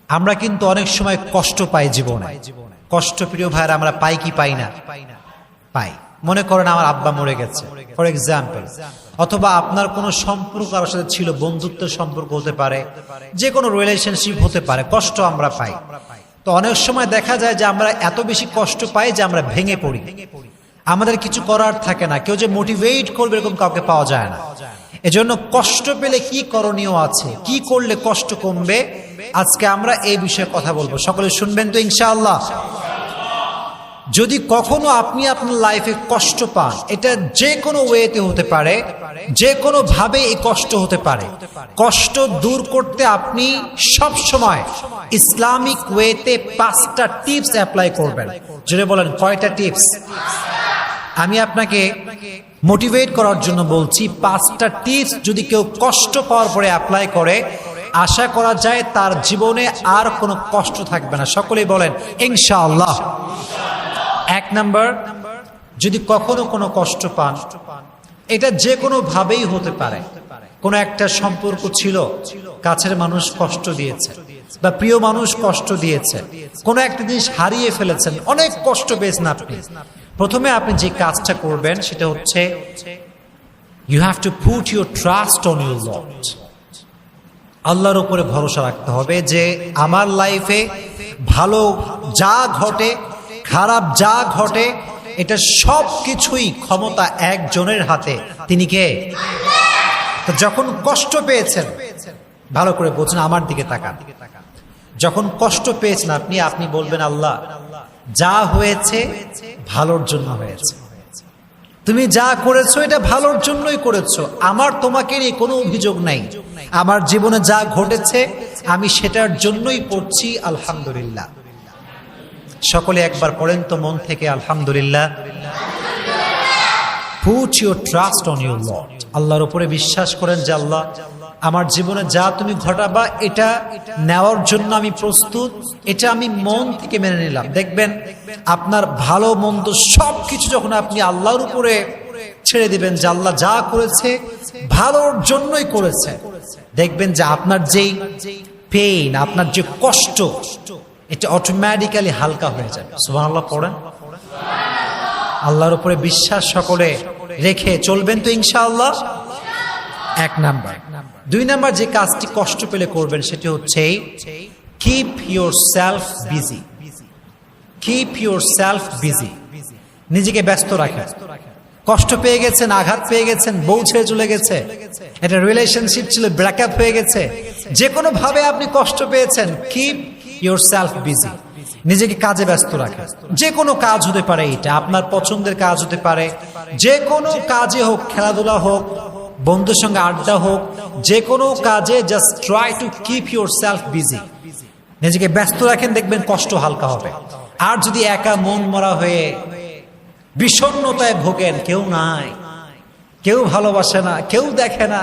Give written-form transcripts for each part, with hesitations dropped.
আমরা কিন্তু অনেক সময় কষ্ট পাই জীবনে। কষ্ট প্রিয় ভাইরা আমরা পাই কি পাই না? পাই। মনে করেন আমার আব্বা মরে গেছে ফর এক্সাম্পল, অথবা আপনার কোনো সম্পর্ক কারোর সাথে ছিল, বন্ধুত্বের সম্পর্ক হতে পারে, যে কোনো রিলেশনশিপ হতে পারে, কষ্ট আমরা পাই। তো অনেক সময় দেখা যায় যে আমরা এত বেশি কষ্ট পাই যে আমরা ভেঙে পড়ি, আমাদের কিছু করার থাকে না, কেউ যে মোটিভেট করবে এরকম কাউকে পাওয়া যায় না। এজন্য কষ্ট পেলে কি করণীয় আছে, কি করলে কষ্ট কমবে, আজকে আমরা এই বিষয়ে কথা বলবো। সকলে শুনবেন তো ইনশাআল্লাহ? যদি কখনো আপনি আপনার লাইফে কষ্ট পান, এটা যে কোনো ওয়েতে হতে পারে, যে কোনো ভাবে এই কষ্ট হতে পারে, কষ্ট দূর করতে আপনি সব সময় ইসলামিক ওয়েতে 5টা টিপস অ্যাপ্লাই করবেন। যদি বলেন কয়টা টিপস? আমি আপনাকে মোটিভেট করার জন্য বলছি, 5টা টিপস যদি কেউ কষ্ট পাওয়ার পরে অ্যাপ্লাই করে, আশা করা যায় তার জীবনে আর কোনো কষ্ট থাকবে না। সকলেই বলেন ইনশাআল্লাহ। 1 নাম্বার, যদি কখনো কোনো কষ্ট পান, এটা যে কোনো ভাবেই হতে পারে, কোনো একটা সম্পর্ক ছিল, কাছের মানুষ কষ্ট দিয়েছে বা প্রিয় মানুষ কষ্ট দিয়েছে, কোনো একটা জিনিস হারিয়ে ফেলেছেন, অনেক কষ্ট পেয়েছেন আপনি। প্রথমে আপনি যে কাজটা করবেন সেটা হচ্ছে you have to put your trust on your lord. আল্লাহর উপরে ভরসা রাখতে হবে যে আমার লাইফে ভালো যা ঘটে, খারাপ যা ঘটে, এটা সব কিছুই ক্ষমতা একজনের হাতে। তিনি কে? তো যখন কষ্ট পেয়েছেন, ভালো করে বলছেন, আমার দিকে তাকান, যখন কষ্ট পেয়েছেন আপনি বলবেন, আল্লাহ যা হয়েছে ভালোর জন্য হয়েছে, তুমি যা করেছো এটা ভালোর জন্যই করেছো, আমার তোমাকে নিয়ে কোনো অভিযোগ নাই, আমার জীবনে যা ঘটেছে আমি সেটার জন্যই পড়ছি আলহামদুলিল্লাহ। সকলে একবার পড়েন তো মন থেকে আলহামদুলিল্লাহ। Put your trust on your lord. আল্লাহর উপরে বিশ্বাস করেন যে আল্লাহ আমার জীবনে যা তুমি ঘটাবা এটা নেওয়ার জন্য আমি প্রস্তুত, এটা আমি মন থেকে মেনে নিলাম। দেখবেন আপনার ভালো মন্দ সবকিছু যখন আপনি আল্লাহর উপরে ছেড়ে দিবেন যে আল্লাহ যা করেছে ভালোর জন্যই করেছে, দেখবেন যে আপনার যেই পেইন, আপনার যে কষ্ট, এটা অটোমেটিক্যালি হালকা হয়ে যায়। সুবহানাল্লাহ পড়েন। আল্লাহর উপরে বিশ্বাস সকলে রেখে চলবেন তো ইনশাআল্লাহ। 1 নাম্বার। 2 নাম্বার যে কাজটি কষ্ট পেলে করবেন সেটি হচ্ছে keep your self busy. Keep your self busy, নিজেকে ব্যস্ত রাখেন। কষ্ট পেয়ে গেছেন, আঘাত পেয়ে গেছেন, বউ ছেড়ে চলে গেছে, একটা রিলেশনশিপ ছিল, ব্রেকআপ হয়ে গেছে, যে কোনো ভাবে আপনি কষ্ট পেয়েছেন, কিপ ইউর সেলফ বিজি, নিজেকে কাজে ব্যস্ত রাখেন। যে কোনো কাজ হতে পারে, এটা আপনার পছন্দের কাজ হতে পারে, যে কোনো কাজে হোক, খেলাধুলা হোক, বন্ধুর সঙ্গে আড্ডা হোক, যে কোনো কাজে just try to keep your self busy, নিজেকে ব্যস্ত রাখেন, দেখবেন কষ্ট হালকা হবে। আর যদি একা মন মরা হয়ে বিষণ্ণতায় ভোগেন, কেউ নাই, কেউ ভালোবাসে না, কেউ দেখে না,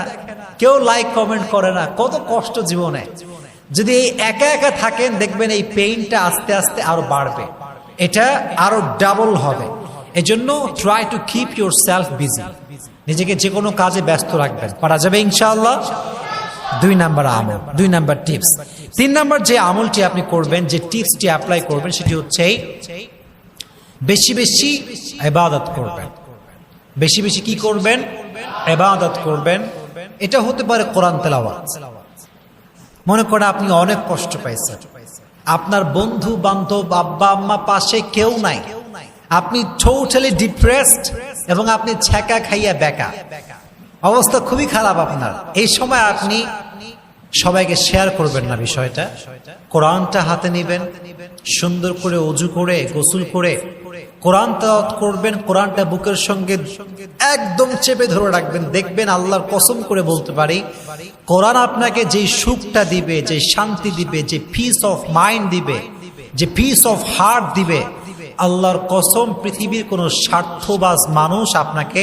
কেউ লাইক কমেন্ট করে না, কত কষ্ট জীবনে, যদি এই একা একা থাকেন দেখবেন এই পেইনটা আস্তে আস্তে আরো বাড়বে, এটা আরো ডাবল হবে। এজন্য try to keep your self busy, নিজেকে যে কোনো কাজে ব্যস্ত রাখবেন, পারা যাবে ইনশাআল্লাহ। 2 নাম্বার আমল, 2 নাম্বার টিপস। 3 নাম্বার যে আমলটি আপনি করবেন, যে টিপসটি অ্যাপ্লাই করবেন সেটি হচ্ছে বেশি বেশি ইবাদত করবেন। বেশি বেশি কি করবেন? ইবাদত করবেন। এটা হতে পারে কোরআন তেলাওয়াত। মনে করে আপনি অনেক কষ্ট পাইছেন, আপনার বন্ধু বান্ধব, আব্বা আম্মা পাশে কেউ নাই, আপনি টোটালি ডিপ্রেসড এবং আপনি ছ্যাঁকা খাইয়া বেকা, অবস্থা খুবই খারাপ আপনার। এই সময় আপনি সবাইকে শেয়ার করবেন না বিষয়টা, কোরআনটা হাতে নেবেন, সুন্দর করে ওযু করে গোসল করে কোরআন তেলাওয়াত করবেন, কোরআনটা বুকের সঙ্গে একদম চেপে ধরে রাখবেন। দেখবেন আল্লাহর কসম করে বলতে পারি, কোরআন আপনাকে যে সুখটা দিবে, যে শান্তি দিবে, যে পিস অফ মাইন্ড দিবে, যে পিস অফ হার্ট দিবে, আল্লাহর কসম পৃথিবীর কোন স্বার্থবাজ মানুষ আপনাকে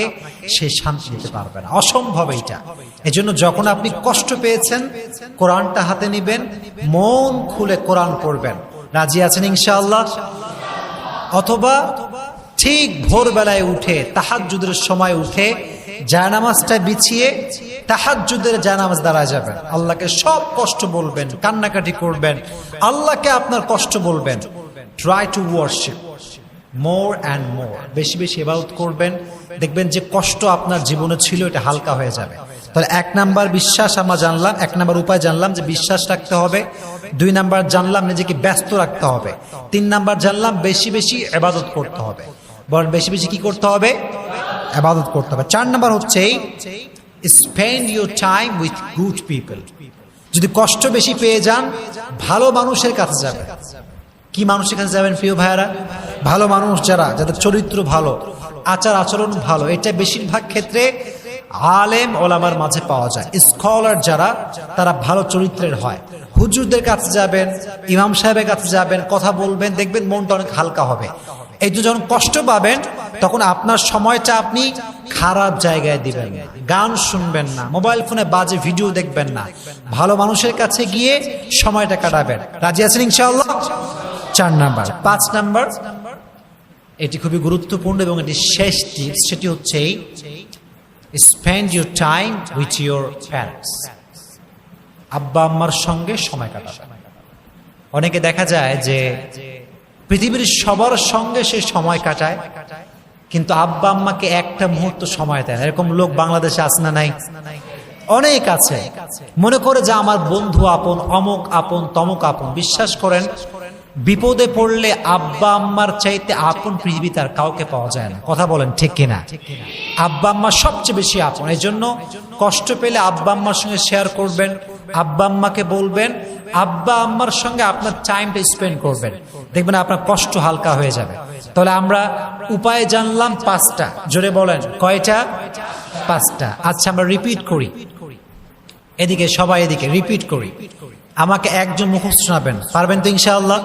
সেই শান্তি দিতে পারবে না, অসম্ভব এটা। এজন্য যখন আপনি কষ্ট পেয়েছেন, কোরআনটা হাতে নেবেন, মন খুলে কোরআন পড়বেন। রাজি আছেন ইনশাআল্লাহ? অথবা ঠিক ভোরবেলায় উঠে, তাহাজ্জুদের সময় উঠে জায়নামাজটা বিছিয়ে তাহাজ্জুদের জানাজ দাঁড়ায় যাবেন, আল্লাহকে সব কষ্ট বলবেন, কান্নাকাটি করবেন, আল্লাহকে আপনার কষ্ট বলবেন। Try to worship more and more, বেশি বেশি ইবাদত করবেন, দেখবেন যে কষ্ট আপনার জীবনে ছিল এটা হালকা হয়ে যাবে। তাহলে 1 নাম্বার বিশ্বাস আমরা জানলাম, 1 নাম্বার উপায় জানলাম যে বিশ্বাস রাখতে হবে। 2 নাম্বার জানলাম নিজেকে ব্যস্ত রাখতে হবে। 3 নাম্বার জানলাম বেশি বেশি ইবাদত করতে হবে। বলেন বেশি বেশি কি করতে হবে? ইবাদত করতে হবে। 4 নাম্বার হচ্ছে spend your time with good people. যদি কষ্ট বেশি পেয়ে যান, ভালো মানুষের কাছে যাবেন। কি মানুষের কাছে যাবেন প্রিয় ভাইয়ারা? ভালো মানুষ, যাদের চরিত্র ভালো, আচার আচরণ ভালো। এটা বেশিরভাগ ক্ষেত্রে আলেম ওলামার মাঝে পাওয়া যায়। স্কলার যারা, তারা ভালো চরিত্রের হয়। হুজুরদের কাছে যাবেন, ইমাম সাহেবের কাছে যাবেন, কথা বলবেন, দেখবেন মনটা অনেক হালকা হবে। এই যে যখন কষ্ট পাবেন, তখন আপনার সময়টা আপনি খারাপ জায়গায় দিবেন না, গান শুনবেন না, মোবাইল ফোনে বাজে ভিডিও দেখবেন না, ভালো মানুষের কাছে গিয়ে সময়টা কাটাবেন। রাজি আছেন ইনশাআল্লাহ? 4 নাম্বার। 5 নাম্বার, এটি খুবই গুরুত্বপূর্ণ এবং এটি শেষ টিপস, সেটি হচ্ছে spend your time with your parents. আব্বা আম্মার সঙ্গে সময় কাটাবেন। অনেকে দেখা যায় যে পৃথিবীর সবার সঙ্গে সে সময় কাটায়, কিন্তু আব্বা আম্মাকে একটা মুহূর্ত সময় দেয় না। এরকম লোক বাংলাদেশে আছে না নাই? অনেক আছে। মনে করে যে আমার বন্ধু আপন, অমুক আপন, তমুক আপন। বিশ্বাস করেন, বিপদে পড়লে আব্বা আম্মার চাইতে আপন পৃথিবীতে আর কাউকে পাওয়া যায় না। কথা বলেন ঠিক কিনা? আব্বা আম্মা সবচেয়ে বেশি আপন। এই জন্য কষ্ট পেলে আব্বা আম্মার সঙ্গে শেয়ার করবেন, আব্বা আম্মাকে বলবেন, আব্বা আম্মার সঙ্গে আপনার টাইমটা স্পেন্ড করবেন, দেখবেন আপনার কষ্ট হালকা হয়ে যাবে। তাহলে আমরা উপায় জানলাম 5টা। জোরে বলেন কয়টা? 5টা। আচ্ছা, আমরা রিপিট করি। এদিকে সবাই, এদিকে রিপিট করি। আমাকে একজন মুখস্থ শোনাবেন, পারবেন তো ইনশাআল্লাহ?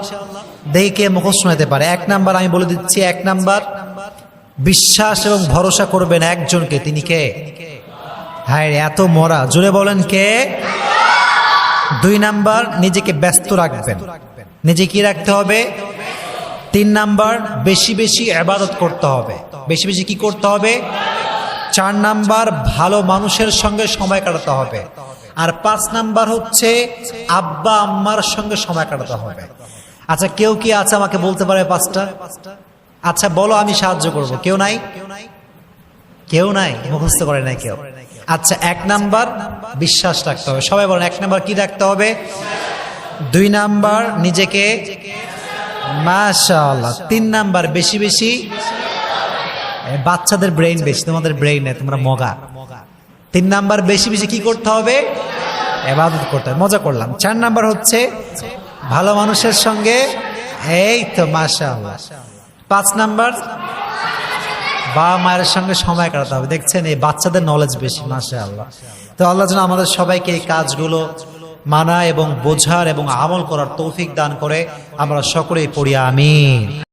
দেখি কে মুখস্থ শোনাতে পারে। 1 নাম্বার আমি বলে দিচ্ছি। 1 নাম্বার, বিশ্বাস এবং ভরসা করবেন একজনকে। তিনি কে? হায় এত মরা, জোরে বলেন কে? 2 নাম্বার, নিজেকে ব্যস্ত রাখবেন। নিজে কি রাখতে হবে? 3 নাম্বার, বেশি বেশি ইবাদত করতে হবে। বেশি বেশি কি করতে হবে? 4 নাম্বার, ভালো মানুষের সঙ্গে সময় কাটাতে হবে। আর 5 নাম্বার হচ্ছে আব্বা আম্মার সঙ্গে সময় কাটাতে হবে। আচ্ছা, কেউ কি আছে আমাকে বলতে পারে 5টা? আচ্ছা বলো, আমি সাহায্য করব। কেউ নাই? কেউ নাই? মুখস্থ করে নাই কেউ? আচ্ছা, 1 নাম্বার বিশ্বাস রাখতে হবে। সবাই বলেন 1 নাম্বার কি রাখতে হবে? 2 নাম্বার নিজেকে, মাশাআল্লাহ। 3 নাম্বার বেশি বেশি, বাচ্চাদের ব্রেইন বেশি, তোমাদের ব্রেইন নেই, তোমরা মগা। 3 নাম্বার বেশি বেশি কি করতে হবে? ইবাদত করতে হবে। মজা করলাম। 4 নাম্বার হচ্ছে ভালো মানুষের সঙ্গে, এই তো মাশাআল্লাহ। 5 নাম্বার বাবা মায়ের সঙ্গে সময় কাটাতে হবে। দেখছেন, এই বাচ্চাদের নলেজ বেশি, মাশাআল্লাহ। তো আল্লাহ যেন আমাদের সবাইকে এই কাজগুলো মানা এবং বোঝার এবং আমল করার তৌফিক দান করে। আমরা সকলেই পড়ি আমিন।